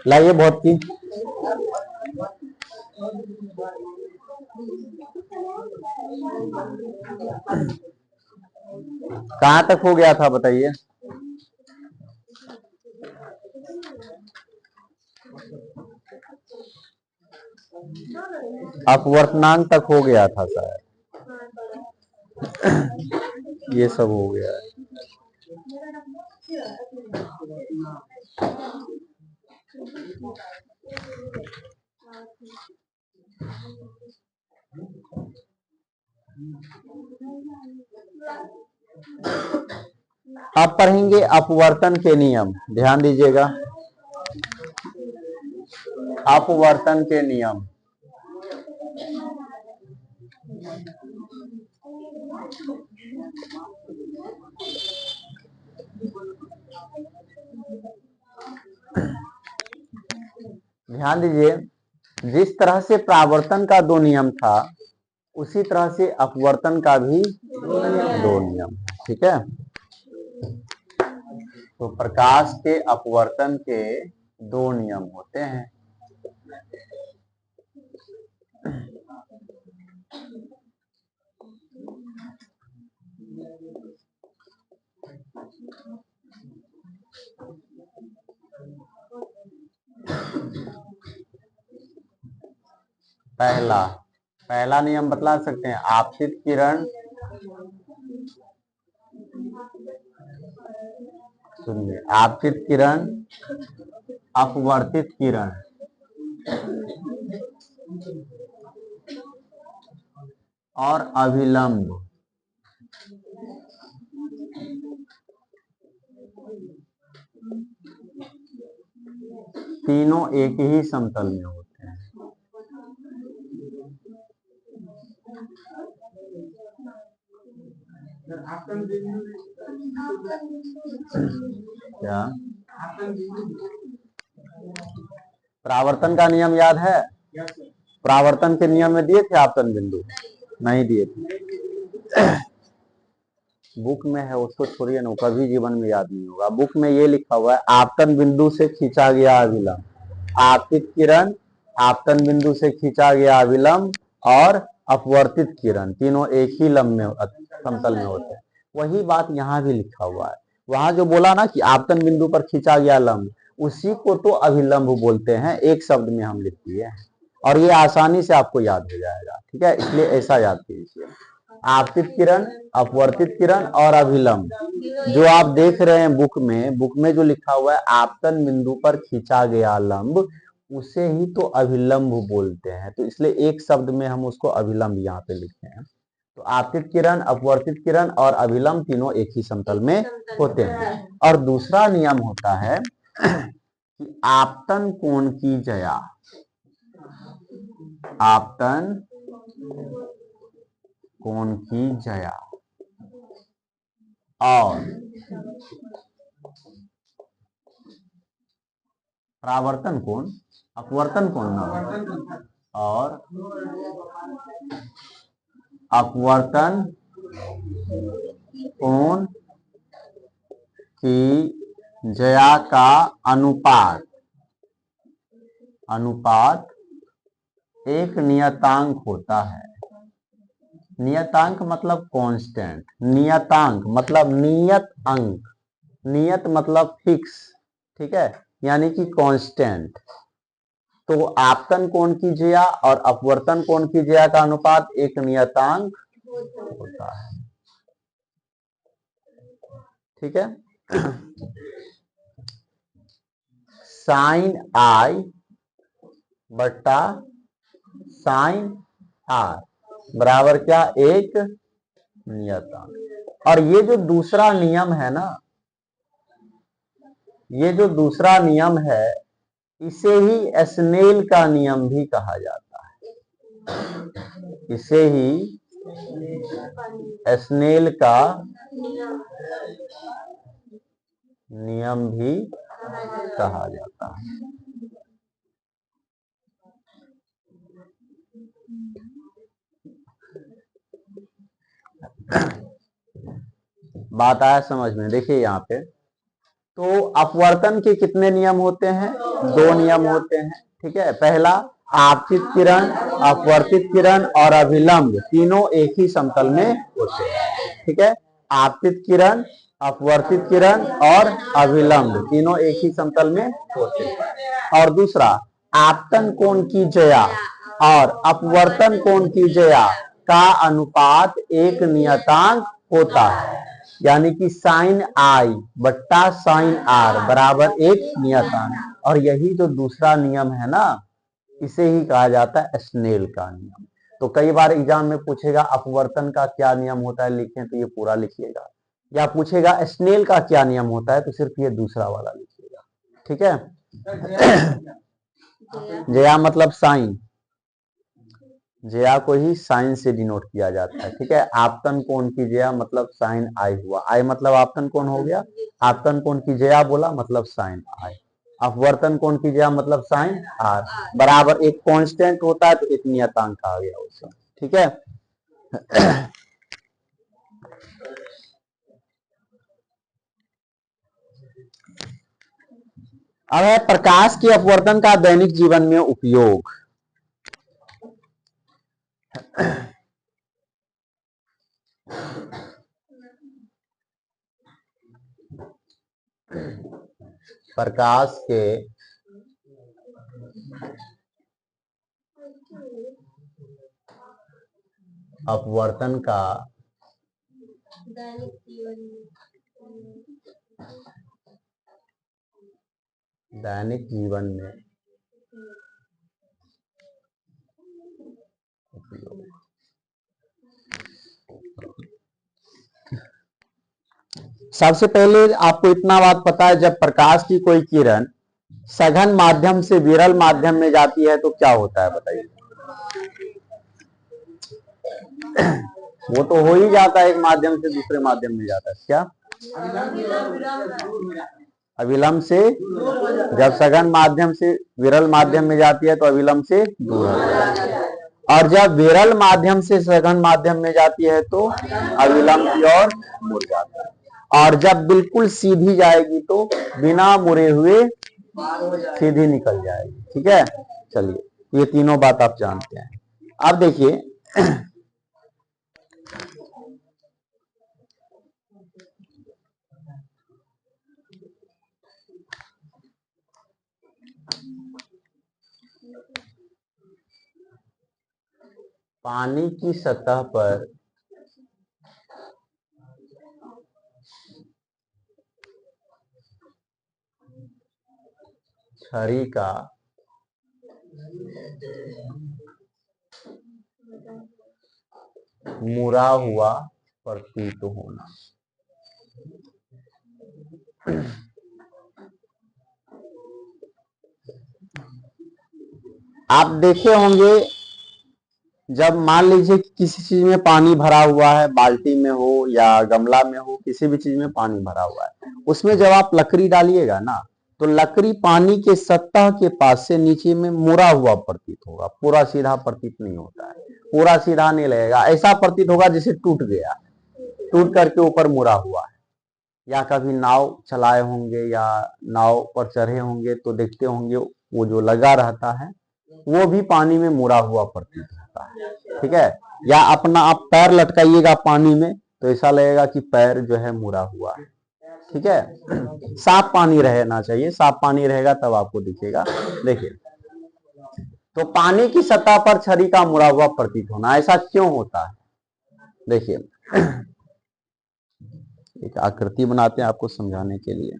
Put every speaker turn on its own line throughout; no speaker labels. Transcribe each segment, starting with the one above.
लाइए बहुत की कहां तक हो गया था बताइए। अपवर्तनांक तक हो गया था शायद। ये सब हो गया है। अब पढ़ेंगे अपवर्तन के नियम। ध्यान दीजिएगा, अपवर्तन के नियम। ध्यान दीजिए, जिस तरह से परावर्तन का दो नियम था उसी तरह से अपवर्तन का भी दो नियम। ठीक है, तो प्रकाश के अपवर्तन के दो नियम होते हैं। पहला नियम बतला सकते हैं, आपतित किरण, सुनिए, आपतित किरण, अपवर्तित किरण और अभिलंब तीनों एक ही समतल में होते हैं। क्या परावर्तन का नियम याद है? परावर्तन के नियम में दिए थे आपतन बिंदु? नहीं दिए थे। बुक में है, उसको छोड़िए ना, कभी जीवन में याद नहीं होगा। बुक में ये लिखा हुआ है, आपतन बिंदु से खींचा गया अभिलंब, आपतित किरण, आपतन बिंदु से खींचा गया अभिलंब और अपवर्तित किरण, तीनों एक ही लंब में समतल में होते हैं। वही बात यहाँ भी लिखा हुआ है। वहां जो बोला ना कि आपतन बिंदु पर खींचा गया लंब, उसी को तो अभिलंब बोलते हैं। एक शब्द में हम लिख दिए हैं और ये आसानी से आपको याद हो जाएगा। ठीक है, इसलिए ऐसा याद कीजिए, आपतित किरण, अपवर्तित किरण और अभिलंब। जो आप देख रहे हैं बुक में जो लिखा हुआ है आपतन बिंदु पर खींचा गया लंब, उसे ही तो अभिलंब बोलते हैं। तो इसलिए एक शब्द में हम उसको अभिलंब यहाँ पे लिखे हैं। तो आपतित किरण, अपवर्तित किरण और अभिलंब तीनों एक ही समतल में होते हैं। और दूसरा नियम होता है कि आपतन कोण की जया, आपतन कोण की जया और परावर्तन कोण, अपवर्तन कोण ना, और अपवर्तन कोण की जया का अनुपात एक नियतांक होता है। नियतांक मतलब कांस्टेंट, नियतांक मतलब नियत अंक, नियत मतलब फिक्स। ठीक है, यानी कि कांस्टेंट। तो आपतन कोण की जया और अपवर्तन कोण की जया का अनुपात एक नियतांक होता है। ठीक है, साइन आई बट्टा साइन आर बराबर क्या? एक नियतांक। और ये जो दूसरा नियम है ना, ये जो दूसरा नियम है, इसे ही स्नेल का नियम भी कहा जाता है। इसे ही स्नेल का नियम भी कहा जाता है। बात आया समझ में? देखिए यहाँ पे तो अपवर्तन के कितने नियम होते हैं? दो नियम होते हैं। ठीक है, पहला आपतित किरण, अपवर्तित किरण और अभिलंब तीनों एक ही समतल में होते हैं। ठीक है, आपतित किरण, अपवर्तित किरण और अभिलंब तीनों एक ही समतल में होते हैं। और दूसरा, आपतन कोण की ज्या और अपवर्तन कोण की ज्या का अनुपात एक नियतांक होता है, यानी कि साइन आई बट्टा साइन आर बराबर एक नियतांक। और यही जो दूसरा नियम है ना, इसे ही कहा जाता है स्नेल का नियम। तो कई बार एग्जाम में पूछेगा अपवर्तन का क्या नियम होता है, लिखें तो ये पूरा लिखिएगा, या पूछेगा स्नेल का क्या नियम होता है तो सिर्फ ये दूसरा वाला लिखिएगा। ठीक है, जया मतलब साइन, जया को ही साइन से डिनोट किया जाता है। ठीक है, आपतन कोण की जया मतलब साइन आई हुआ, आई मतलब आपतन कोण हो गया, आपतन कोण की जया बोला मतलब साइन आई, अपवर्तन कोण की जया मतलब साइन आर बराबर एक कांस्टेंट होता है तो एक नियतांक आ गया उसमें। ठीक है, अब है प्रकाश के अपवर्तन का दैनिक जीवन में उपयोग। प्रकाश के अपवर्तन का दैनिक जीवन में उपयोग। सबसे पहले आपको इतना बात पता है, जब प्रकाश की कोई किरण सघन माध्यम से विरल माध्यम में जाती है तो क्या होता है बताइए? वो तो हो ही जाता है, एक माध्यम से दूसरे माध्यम में जाता है। क्या अविलंब से? जब सघन माध्यम से विरल माध्यम में जाती है तो अविलंब से दूर हो जाती है, और जब विरल माध्यम से सघन माध्यम में जाती है तो अविलंब की ओर मुड़ जाता है, और जब बिल्कुल सीधी जाएगी तो बिना मुड़े हुए सीधी निकल जाएगी। ठीक है, चलिए ये तीनों बात आप जानते हैं। अब देखिए पानी की सतह पर छड़ी का मुड़ा हुआ प्रतीत होना। आप देखे होंगे, जब मान लीजिए कि किसी चीज में पानी भरा हुआ है, बाल्टी में हो या गमला में हो, किसी भी चीज में पानी भरा हुआ है, उसमें जब आप लकड़ी डालिएगा ना तो लकड़ी पानी के सतह के पास से नीचे में मुड़ा हुआ प्रतीत होगा, पूरा सीधा प्रतीत नहीं होता है, पूरा सीधा नहीं लगेगा, ऐसा प्रतीत होगा जैसे टूट गया, टूट करके ऊपर मुड़ा हुआ है। या कभी नाव चलाए होंगे या नाव पर चढ़े होंगे तो देखते होंगे वो जो लगा रहता है वो भी पानी में मुड़ा हुआ प्रतीत होता है। ठीक है, या अपना आप पैर लटकाइएगा पानी में तो ऐसा लगेगा कि पैर जो है मुड़ा हुआ है। ठीक है, साफ पानी रहना चाहिए, साफ पानी रहेगा तब आपको दिखेगा। देखिए, तो पानी की सतह पर छड़ी का मुड़ा हुआ प्रतीत होना, ऐसा क्यों होता है? देखिए एक आकृति बनाते हैं आपको समझाने के लिए।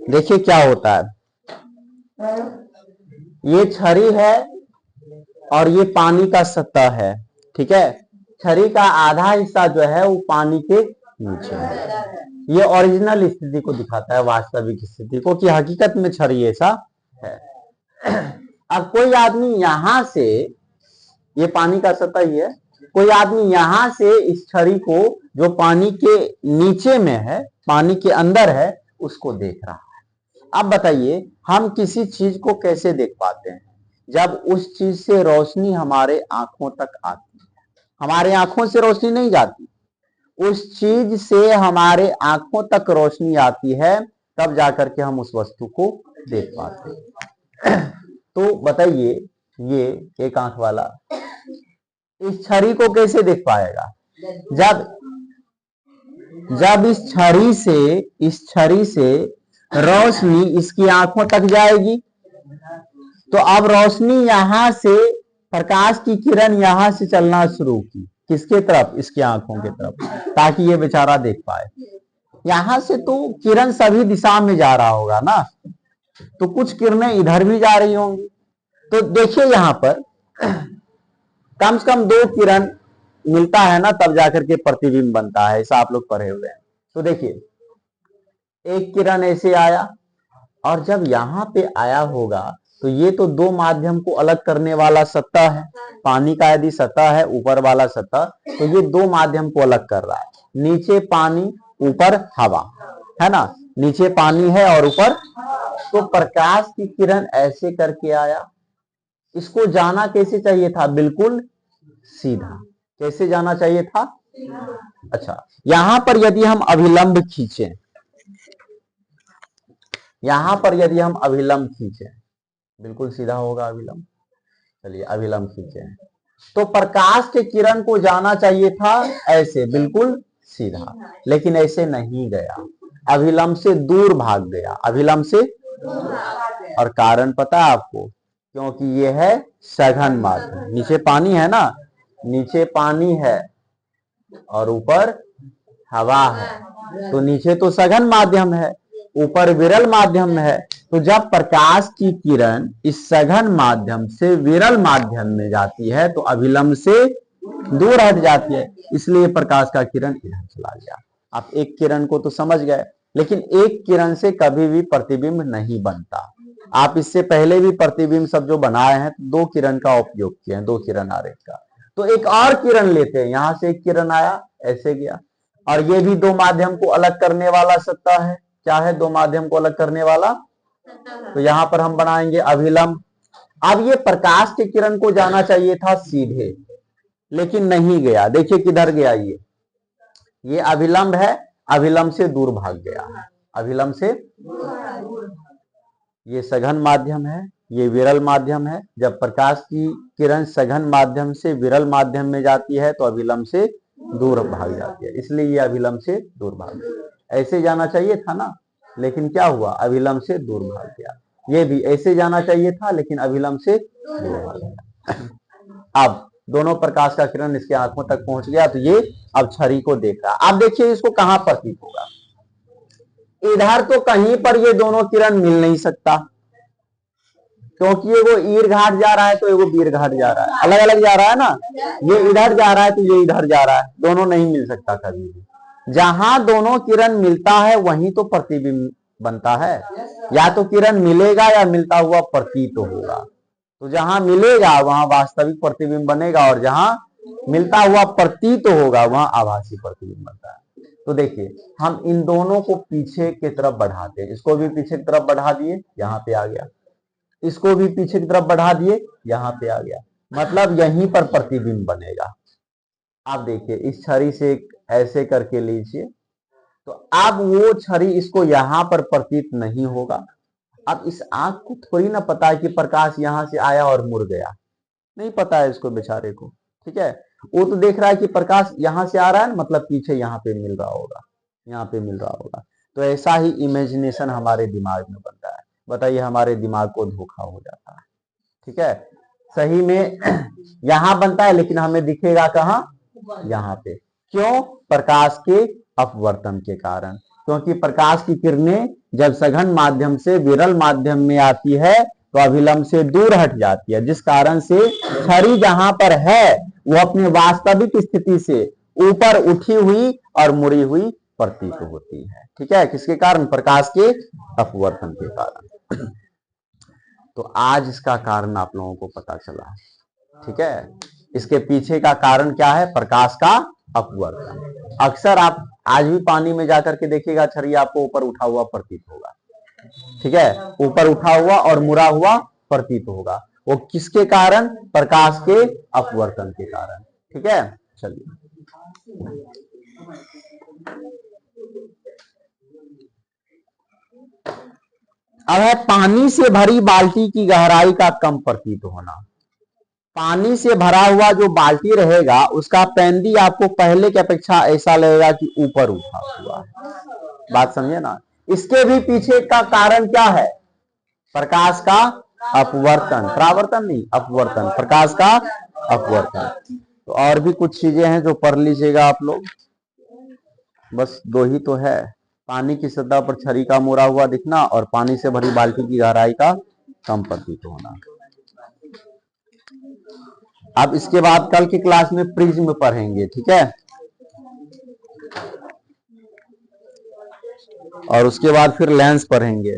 देखिए क्या होता है, ये छड़ी है और ये पानी का सतह है, ठीक है। छड़ी का आधा हिस्सा जो है वो पानी के नीचे है। ये ओरिजिनल स्थिति को दिखाता है, वास्तविक स्थिति को, कि हकीकत में छड़ी ऐसा है। अब कोई आदमी यहां से, ये पानी का सतह ही है, कोई आदमी यहां से इस छड़ी को जो पानी के नीचे में है, पानी के अंदर है, उसको देख रहा है। अब बताइए हम किसी चीज को कैसे देख पाते हैं? जब उस चीज से रोशनी हमारे आंखों तक आती है। हमारे आंखों से रोशनी नहीं जाती, उस चीज से हमारे आंखों तक रोशनी आती है, तब जाकर के हम उस वस्तु को देख पाते हैं। तो बताइए ये एक आंख वाला इस छड़ी को कैसे देख पाएगा? जब इस छड़ी से रोशनी इसकी आंखों तक जाएगी, तो अब रोशनी यहां से, प्रकाश की किरण यहां से चलना शुरू की, किसके तरफ? इसकी आंखों की तरफ, ताकि ये बेचारा देख पाए। यहां से तो किरण सभी दिशा में जा रहा होगा ना, तो कुछ किरणें इधर भी जा रही होंगी। तो देखिए यहां पर कम से कम 2 किरण मिलता है ना, तब जाकर के प्रतिबिंब बनता है, ऐसा आप लोग पढ़े हुए हैं। तो देखिए एक किरण ऐसे आया, और जब यहां पे आया होगा तो ये तो 2 माध्यम को अलग करने वाला सतह है। पानी का यदि सतह है, ऊपर वाला सतह, तो ये 2 माध्यम को अलग कर रहा है। नीचे पानी, ऊपर हवा, है ना। नीचे पानी है और ऊपर, तो प्रकाश की किरण ऐसे करके आया। इसको जाना कैसे चाहिए था? बिल्कुल सीधा। कैसे जाना चाहिए था? अच्छा, यहां पर यदि हम अभिलंब खींचे, यहां पर यदि हम अभिलंब खींचे, बिल्कुल सीधा होगा अभिलंब। चलिए अभिलंब खींचे, तो प्रकाश के किरण को जाना चाहिए था ऐसे, बिल्कुल सीधा, लेकिन ऐसे नहीं गया, अभिलंब से दूर भाग गया, अभिलंब से। और कारण पता है आपको? क्योंकि ये है सघन माध्यम। नीचे पानी है ना, नीचे पानी है और ऊपर हवा है, तो नीचे तो सघन माध्यम है, ऊपर विरल माध्यम है। तो जब प्रकाश की किरण इस सघन माध्यम से विरल माध्यम में जाती है, तो अभिलंब से दूर हट जाती है, इसलिए प्रकाश का किरण इधर चला गया। आप एक किरण को तो समझ गए, लेकिन एक किरण से कभी भी प्रतिबिंब नहीं बनता। आप इससे पहले भी प्रतिबिंब सब जो बनाए हैं, 2 किरण का उपयोग किए हैं, 2 किरण आरेख का। तो एक और किरण लेते हैं, यहां से एक किरण आया, ऐसे गया, और ये भी 2 माध्यम को अलग करने वाला सत्ता है। क्या है? 2 माध्यम को अलग करने वाला। तो यहां पर हम बनाएंगे अभिलंब। अब ये प्रकाश के किरण को जाना चाहिए था सीधे, लेकिन नहीं गया। देखिए किधर गया, ये अभिलंब है, अभिलंब से दूर भाग गया, अभिलंब से। ये सघन माध्यम है, ये विरल माध्यम है। जब प्रकाश की किरण सघन माध्यम से विरल माध्यम में जाती है, तो अभिलंब से दूर भाग जाती है, इसलिए ये अभिलंब से दूर भाग गया। ऐसे जाना चाहिए था ना, लेकिन क्या हुआ? अभिलंब से दूर भाग गया। ये भी ऐसे जाना चाहिए था, लेकिन अभिलंब से दूर भाग गया। अब दोनों प्रकाश का किरण इसके आंखों तक पहुंच गया, तो ये अब छड़ी को देख रहा। आप देखिए इसको कहां प्रतीत होगा? इधर तो कहीं पर ये दोनों किरण मिल नहीं सकता, क्योंकि ये वो ईर घाट जा रहा है तो एगो वीर घाट जा रहा है, अलग अलग जा रहा है ना। ये इधर जा रहा है तो ये इधर जा रहा है, दोनों नहीं मिल सकता कभी भी। जहां दोनों किरण मिलता है वहीं तो प्रतिबिंब बनता है। या तो किरण मिलेगा या मिलता हुआ प्रतीत होगा। तो जहां मिलेगा वहां वास्तविक प्रतिबिंब बनेगा, और जहां मिलता हुआ प्रतीत होगा वहां आभासी प्रतिबिंब बनता है। तो देखिए हम इन दोनों को पीछे की तरफ बढ़ाते हैं, इसको भी पीछे की तरफ बढ़ा दिए, यहाँ पे आ गया, इसको भी पीछे की तरफ बढ़ा दिए, यहाँ पे आ गया, मतलब यहीं पर प्रतिबिंब बनेगा। आप देखिए इस छड़ी से ऐसे करके लीजिए, तो अब वो छड़ी इसको यहां पर प्रतीत नहीं होगा। अब इस आंख को थोड़ी ना पता है कि प्रकाश यहां से आया और मुड़ गया, नहीं पता है इसको बेचारे को, ठीक है। वो तो देख रहा है कि प्रकाश यहां से आ रहा है, मतलब पीछे यहाँ पे मिल रहा होगा, यहाँ पे मिल रहा होगा। तो ऐसा ही इमेजिनेशन हमारे दिमाग में बनता है। बताइए हमारे दिमाग को धोखा हो जाता है, ठीक है। सही में यहां बनता है लेकिन हमें दिखेगा कहाँ, यहाँ पे। क्यों? प्रकाश के अपवर्तन के कारण। क्योंकि प्रकाश की किरणें जब सघन माध्यम से विरल माध्यम में आती है तो अभिलंब से दूर हट जाती है, जिस कारण से छड़ी जहां पर है वो अपने वास्तविक स्थिति से ऊपर उठी हुई और मुड़ी हुई प्रतीत होती है, ठीक है। किसके कारण? प्रकाश के अपवर्तन के कारण। तो आज इसका कारण आप लोगों को पता चला, ठीक है। इसके पीछे का कारण क्या है? प्रकाश का अपवर्तन। अक्सर आप आज भी पानी में जाकर के देखिएगा, छड़ी आपको ऊपर उठा हुआ प्रतीत होगा, ठीक है, ऊपर उठा हुआ और मुड़ा हुआ प्रतीत होगा। वो किसके कारण? प्रकाश के अपवर्तन के कारण, ठीक है। चलिए अब है पानी से भरी बाल्टी की गहराई का कम प्रतीत होना। पानी से भरा हुआ जो बाल्टी रहेगा उसका पेंदी आपको पहले की अपेक्षा ऐसा लगेगा कि ऊपर उठा हुआ है। बात समझे ना। इसके भी पीछे का कारण क्या है? प्रकाश का अपवर्तन, परावर्तन नहीं, अपवर्तन, प्रकाश का अपवर्तन। तो और भी कुछ चीजें हैं जो पढ़ लीजिएगा आप लोग, बस दो ही तो है। पानी की सतह पर छड़ी का मुड़ा हुआ दिखना और पानी से भरी बाल्टी की गहराई का कम प्रतीत होना। अब इसके बाद कल की क्लास में प्रिज्म पढ़ेंगे, ठीक है। और उसके बाद फिर लेंस पढ़ेंगे।